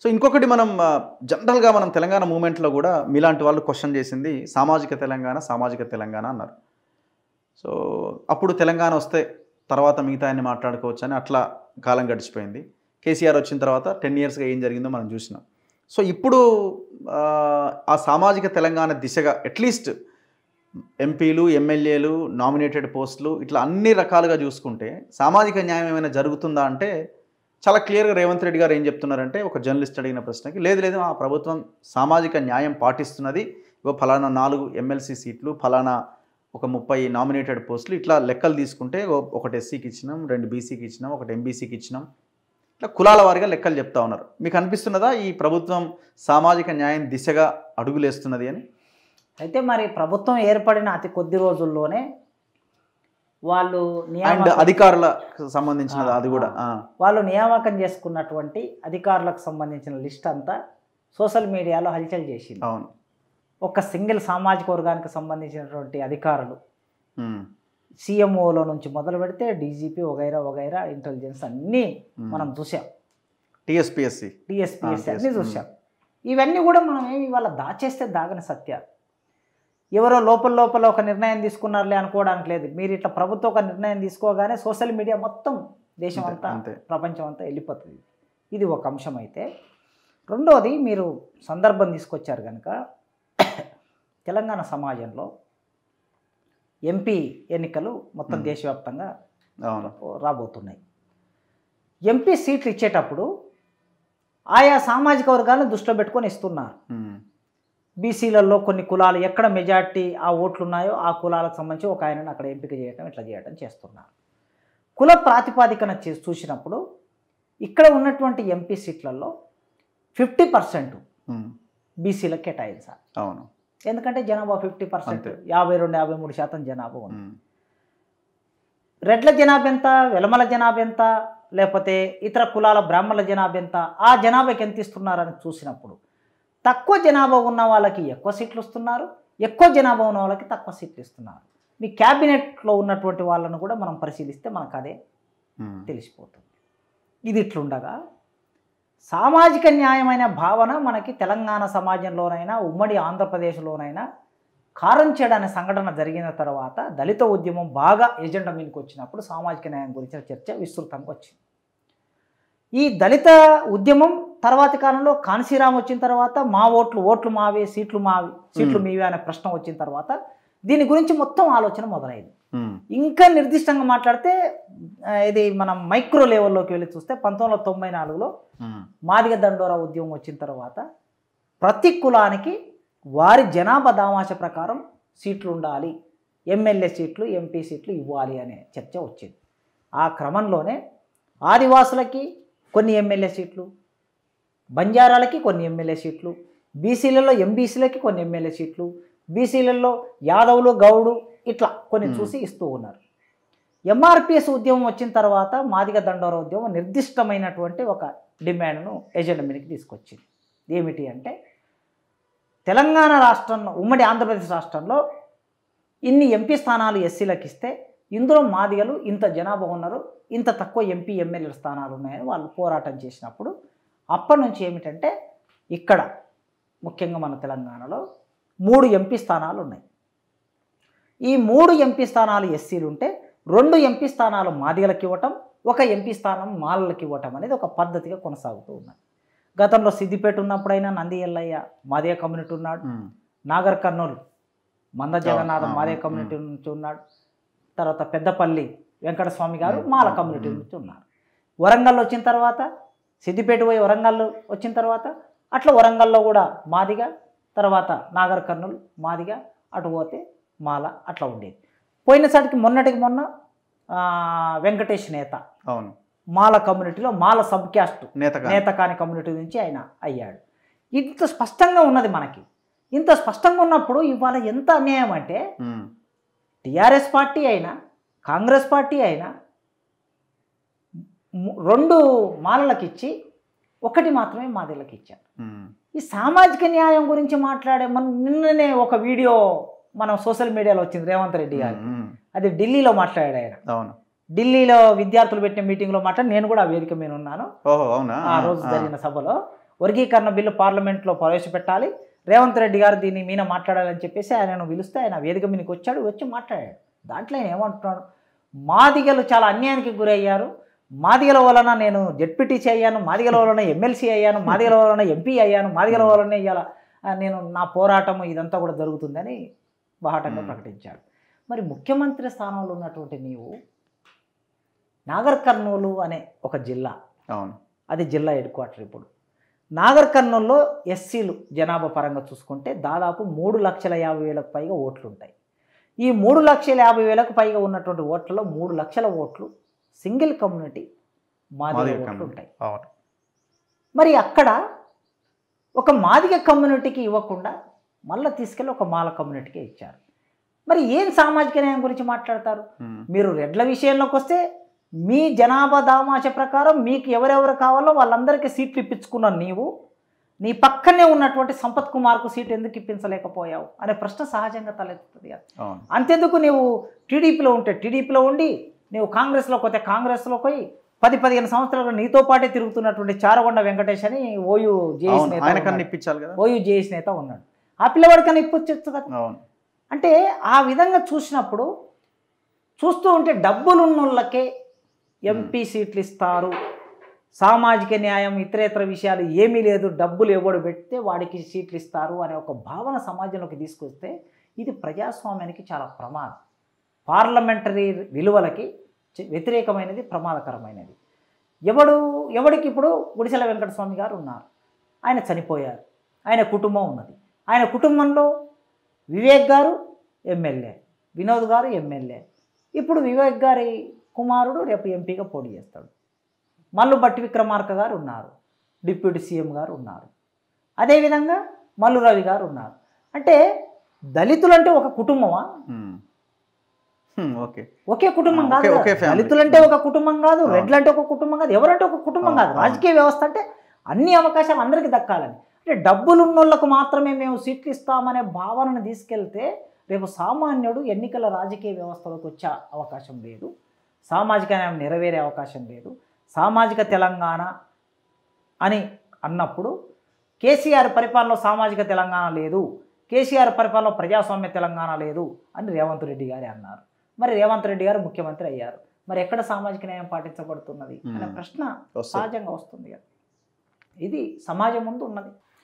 So ఇంకొకటి మనం జనరల్‌గా మనం తెలంగాణ మూవ్‌మెంట్‌లో గూడా మీలాంటి వాళ్ళు క్వెషన్ చేసింది సామాజిక తెలంగాణ అన్నారు. సో అప్పుడు తెలంగాణ వస్తే తర్వాత మిగతాయన్ని మాట్లాడుకోవచ్చని అట్లా కాలం గడిచిపోయింది. కేసీఆర్ వచ్చిన తర్వాత 10 ఇయర్స్‌గా ఏం జరిగిందో మనం చూసినాం. సో ఇప్పుడు ఆ సామాజిక తెలంగాణ దిశగా అట్‌లీస్ట్ ఎంపీలు, ఎమ్మెల్యేలు, నామినేటెడ్ పోస్టులు ఇట్లా అన్ని రకాలుగా చూసుకుంటే సామాజిక న్యాయం ఏమైనా జరుగుతుందా అంటే చాలా క్లియర్‌గా రేవంత్ రెడ్డి గారు ఏం చెప్తున్నారంటే ఒక జర్నలిస్ట్ అడిగిన ప్రశ్నకి లేదు ఆ ప్రభుత్వం సామాజిక న్యాయం పాటిస్తున్నది. ఇగో ఫలానా 4 ఎమ్మెల్సీ సీట్లు, ఫలానా ఒక 30 నామినేటెడ్ పోస్టులు ఇట్లా లెక్కలు తీసుకుంటే ఒకటి ఎస్సీకి ఇచ్చినాం, 2 బీసీకి ఇచ్చినాం, ఒకటి ఎంబీసీకి ఇచ్చినాం. ఇట్లా కులాల వారీగా లెక్కలు చెప్తా ఉన్నారు. మీకు అనిపిస్తున్నదా ఈ ప్రభుత్వం సామాజిక న్యాయం దిశగా అడుగులేస్తున్నది అని? అయితే మరి ప్రభుత్వం ఏర్పడిన అతి కొద్ది రోజుల్లోనే వాళ్ళు అండ్ అధికారులకు సంబంధించినది అది కూడా వాళ్ళు నియామకం చేసుకున్నటువంటి అధికారులకు సంబంధించిన లిస్ట్ అంతా సోషల్ మీడియాలో హల్చల్ చేసింది. అవును. ఒక సింగిల్ సామాజిక వర్గానికి సంబంధించినటువంటి అధికారులు సీఎంఓలో నుంచి మొదలు పెడితే డీజీపీ వగైరా ఇంటెలిజెన్స్ అన్నీ మనం చూసాం. టీఎస్పీఎస్సీ అన్నీ చూసాం. ఇవన్నీ కూడా మనం ఏమి ఇవాళ దాచేస్తే దాగని సత్యాలు. ఎవరో లోపల ఒక నిర్ణయం తీసుకున్నారులే అనుకోవడానికి లేదు. మీరు ఇట్లా ప్రభుత్వం ఒక నిర్ణయం తీసుకోగానే సోషల్ మీడియా మొత్తం దేశం అంతా ప్రపంచం అంతా వెళ్ళిపోతుంది. ఇది ఒక అంశం. అయితే రెండోది మీరు సందర్భం తీసుకొచ్చారు కనుక తెలంగాణ సమాజంలో ఎంపీ ఎన్నికలు మొత్తం దేశవ్యాప్తంగా రాబోతున్నాయి. ఎంపీ సీట్లు ఇచ్చేటప్పుడు ఆయా సామాజిక వర్గాలను దృష్టిలో పెట్టుకొని ఇస్తున్నారు. బీసీలలో కొన్ని కులాలు ఎక్కడ మెజార్టీ ఆ ఓట్లు ఉన్నాయో ఆ కులాలకు సంబంధించి ఒక ఆయనను అక్కడ ఎంపిక చేయడం ఇట్లా చేయడం చేస్తున్నారు. కుల ప్రాతిపాదికన చూసినప్పుడు ఇక్కడ ఉన్నటువంటి ఎంపీ సీట్లలో 50% బీసీలకు కేటాయించాలి. అవును. ఎందుకంటే జనాభా 50%, 52-53% జనాభా ఉంది. రెడ్ల జనాభా ఎంత, వెలమల జనాభా ఎంత, లేకపోతే ఇతర కులాల బ్రాహ్మణుల జనాభా ఎంత, ఆ జనాభాకి ఎంత ఇస్తున్నారని చూసినప్పుడు తక్కువ జనాభా ఉన్న వాళ్ళకి ఎక్కువ సీట్లు ఇస్తున్నారు, ఎక్కువ జనాభా ఉన్న వాళ్ళకి తక్కువ సీట్లు ఇస్తున్నారు. మీ క్యాబినెట్లో ఉన్నటువంటి వాళ్ళను కూడా మనం పరిశీలిస్తే మనకు అదే తెలిసిపోతుంది. ఇది ఇట్లుండగా సామాజిక న్యాయమైన భావన మనకి తెలంగాణ సమాజంలోనైనా ఉమ్మడి ఆంధ్రప్రదేశ్లోనైనా కారం చేయడానికి సంఘటన జరిగిన తర్వాత దళిత ఉద్యమం బాగా ఎజెండా మీదకి వచ్చినప్పుడు సామాజిక న్యాయం గురించిన చర్చ విస్తృతంగా వచ్చింది. ఈ దళిత ఉద్యమం తర్వాతి కాలంలో కాన్సీరామ్ వచ్చిన తర్వాత మా ఓట్లు మావే, సీట్లు మీవే అనే ప్రశ్న వచ్చిన తర్వాత దీని గురించి మొత్తం ఆలోచన మొదలైంది. ఇంకా నిర్దిష్టంగా మాట్లాడితే ఇది మనం మైక్రో లెవెల్లోకి వెళ్ళి చూస్తే 1994లో మాదిగ దండోరా ఉద్యమం వచ్చిన తర్వాత ప్రతి కులానికి వారి జనాభా దామాష ప్రకారం సీట్లు ఉండాలి, ఎమ్మెల్యే సీట్లు, ఎంపీ సీట్లు ఇవ్వాలి అనే చర్చ వచ్చింది. ఆ క్రమంలోనే ఆదివాసులకి కొన్ని ఎమ్మెల్యే సీట్లు, బంజారాలకి కొన్ని ఎమ్మెల్యే సీట్లు, బీసీలలో ఎంబీసీలకి కొన్ని ఎమ్మెల్యే సీట్లు, బీసీలలో యాదవులు, గౌడు ఇట్లా కొన్ని చూసి ఇస్తూ ఉన్నారు. ఎంఆర్పిఎస్ ఉద్యమం వచ్చిన తర్వాత మాదిగ దండోరా ఉద్యమం నిర్దిష్టమైనటువంటి ఒక డిమాండ్ను ఎజెండా మీదకి తీసుకొచ్చింది. ఏమిటి అంటే తెలంగాణ రాష్ట్రంలో, ఉమ్మడి ఆంధ్రప్రదేశ్ రాష్ట్రంలో ఇన్ని ఎంపీ స్థానాలు ఎస్సీలకు ఇస్తే ఇందులో మాదిగలు ఇంత జనాభా ఉన్నారు, ఇంత తక్కువ ఎంపీ ఎమ్మెల్యేల స్థానాలు ఉన్నాయని వాళ్ళు పోరాటం చేసినప్పుడు అప్పటి నుంచి ఏమిటంటే ఇక్కడ ముఖ్యంగా మన తెలంగాణలో 3 ఎంపీ స్థానాలు ఉన్నాయి. ఈ 3 ఎంపీ స్థానాలు ఎస్సీలు ఉంటే 2 ఎంపీ స్థానాలు మాదిగలకు ఇవ్వటం, 1 ఎంపీ స్థానం మాలలకు ఇవ్వటం అనేది ఒక పద్ధతిగా కొనసాగుతూ ఉన్నది. గతంలో సిద్దిపేట ఉన్నప్పుడైనా నంది ఎల్లయ్య మాదిగ కమ్యూనిటీ ఉన్నాడు, నాగర్ కర్నూలు మంద జగన్నాథం మాదిగ కమ్యూనిటీ నుంచి ఉన్నాడు, తర్వాత పెద్దపల్లి వెంకటస్వామి గారు మాల కమ్యూనిటీ నుంచి ఉన్నారు. వరంగల్ వచ్చిన తర్వాత సిద్దిపేట పోయి వరంగల్ వచ్చిన తర్వాత అట్లా వరంగల్లో కూడా మాదిగ, తర్వాత నాగర్ కర్నూలు మాదిగ, అటు పోతే మాల అట్లా ఉండేది. పోయినసారికి మొన్నటికి మొన్న వెంకటేష్ నేత అవును మాల కమ్యూనిటీలో మాల సబ్ క్యాస్ట్ నేతకాని కమ్యూనిటీ నుంచి ఆయన అయ్యాడు. ఇంత స్పష్టంగా ఉన్నది మనకి. ఇంత స్పష్టంగా ఉన్నప్పుడు ఇవాళ ఎంత అన్యాయం అంటే టీఆర్ఎస్ పార్టీ అయినా కాంగ్రెస్ పార్టీ అయినా 2 మాలలకు ఇచ్చి 1 మాత్రమే మాదిగలకు ఇచ్చారు. ఈ సామాజిక న్యాయం గురించి మాట్లాడే నిన్ననే ఒక వీడియో మనం సోషల్ మీడియాలో వచ్చింది రేవంత్ రెడ్డి గారు. అది ఢిల్లీలో మాట్లాడాడు ఆయన. అవును, ఢిల్లీలో విద్యార్థులు పెట్టిన మీటింగ్లో మాట్లాడి నేను కూడా ఆ వేదిక మీద ఉన్నాను. అవునా? ఆ రోజు జరిగిన సభలో వర్గీకరణ బిల్లు పార్లమెంట్లో ప్రవేశపెట్టాలి, రేవంత్ రెడ్డి గారు దీని మీద మాట్లాడాలని చెప్పేసి ఆయనను పిలిస్తే ఆయన వేదిక మీదకి వచ్చాడు, వచ్చి మాట్లాడాడు. దాంట్లో ఆయన ఏమంటున్నాడు, మాదిగలు చాలా అన్యాయానికి గురయ్యారు, మాదిగల వలన నేను జెడ్పీటీసీ అయ్యాను, మాదిగల వలన ఎమ్మెల్సీ అయ్యాను, మాదిగల వలన ఎంపీ అయ్యాను, మాదిగల వలన ఇవాళ నేను నా పోరాటం ఇదంతా కూడా జరుగుతుందని బాహాటంగా ప్రకటించాడు. మరి ముఖ్యమంత్రి స్థానంలో ఉన్నటువంటి నీవు నాగర్ కర్నూలు అనే ఒక జిల్లా, అవును, అది జిల్లా హెడ్ క్వార్టర్. ఇప్పుడు నాగర్ కర్నూలులో ఎస్సీలు జనాభా పరంగా చూసుకుంటే దాదాపు 3,50,000 పైగా ఓట్లు ఉంటాయి. ఈ 3,50,000 పైగా ఉన్నటువంటి ఓట్లలో 3 లక్షల ఓట్లు సింగిల్ కమ్యూనిటీ మాదిగ ఓట్లు ఉంటాయి. మరి అక్కడ ఒక మాదిగ కమ్యూనిటీకి ఇవ్వకుండా మళ్ళీ తీసుకెళ్ళి ఒక మాల కమ్యూనిటీకి ఇచ్చారు. మరి ఏం సామాజిక న్యాయం గురించి మాట్లాడతారు మీరు? రెడ్ల విషయంలోకి వస్తే మీ జనాభా దామాష ప్రకారం మీకు ఎవరెవరు కావాలో వాళ్ళందరికీ సీట్లు ఇప్పించుకున్న నీవు నీ పక్కనే ఉన్నటువంటి సంపత్ కుమార్కు సీట్ ఎందుకు ఇప్పించలేకపోయావు అనే ప్రశ్న సహజంగా తలెత్తుతుంది. అంతెందుకు నీవు టీడీపీలో ఉంటే టీడీపీలో ఉండి, నీవు కాంగ్రెస్లోకి పోతే కాంగ్రెస్లోకి పోయి 10-15 సంవత్సరాలు నీతో పాటే తిరుగుతున్నటువంటి చారగొండ వెంకటేష్ అని ఓయూ జేఎస్ నేత ఉన్నాడు. ఆ పిల్లవాడికన్నా ఇప్పించచ్చు కదా. అంటే ఆ విధంగా చూసినప్పుడు చూస్తూ ఉంటే డబ్బులున్నోళ్ళకే ఎంపీ సీట్లు ఇస్తారు, సామాజిక న్యాయం ఇతరేతర విషయాలు ఏమీ లేదు, డబ్బులు ఎవడు పెడితే వాడికి సీట్లు ఇస్తారు అనే ఒక భావన సమాజంలోకి తీసుకొస్తే ఇది ప్రజాస్వామ్యానికి చాలా ప్రమాదం, పార్లమెంటరీ విలువలకి వ్యతిరేకమైనది, ప్రమాదకరమైనది. ఎవడికి ఇప్పుడు గుడిసెల వెంకటస్వామి గారు ఉన్నారు, ఆయన చనిపోయారు, ఆయన కుటుంబం ఉన్నది, ఆయన కుటుంబంలో వివేక్ గారు ఎమ్మెల్యే, వినోద్ గారు ఎమ్మెల్యే. ఇప్పుడు వివేక్ గారి కుమారుడు రేపు ఎంపీగా పోటీ చేస్తాడు. మల్లు భట్టి విక్రమార్క గారు ఉన్నారు, డిప్యూటీ సీఎం గారు ఉన్నారు, అదేవిధంగా మల్లు రవి గారు ఉన్నారు. అంటే దళితులంటే ఒక కుటుంబమా? ఒకే కుటుంబం కాదు. దళితులంటే ఒక కుటుంబం కాదు, రెడ్లంటే ఒక కుటుంబం కాదు, ఎవరంటే ఒక కుటుంబం కాదు. రాజకీయ వ్యవస్థ అంటే అన్ని అవకాశాలు అందరికీ దక్కాలని. అంటే డబ్బులున్నోళ్లకు మాత్రమే మేము సీట్లు ఇస్తామనే భావనను తీసుకెళ్తే రేపు సామాన్యుడు ఎన్నికల రాజకీయ వ్యవస్థలోకి వచ్చే అవకాశం లేదు, సామాజిక న్యాయం నెరవేరే అవకాశం లేదు. సామాజిక తెలంగాణ అని అన్నప్పుడు కేసీఆర్ పరిపాలనలో సామాజిక తెలంగాణ లేదు, కేసీఆర్ పరిపాలనలో ప్రజాస్వామ్య తెలంగాణ లేదు అని రేవంత్ రెడ్డి గారు అన్నారు. మరి రేవంత్ రెడ్డి గారు ముఖ్యమంత్రి అయ్యారు, మరి ఎక్కడ సామాజిక న్యాయం పాటించబడుతున్నది అనే ప్రశ్న సహజంగా వస్తుంది. ఇది సమాజం ముందు ఉన్నది.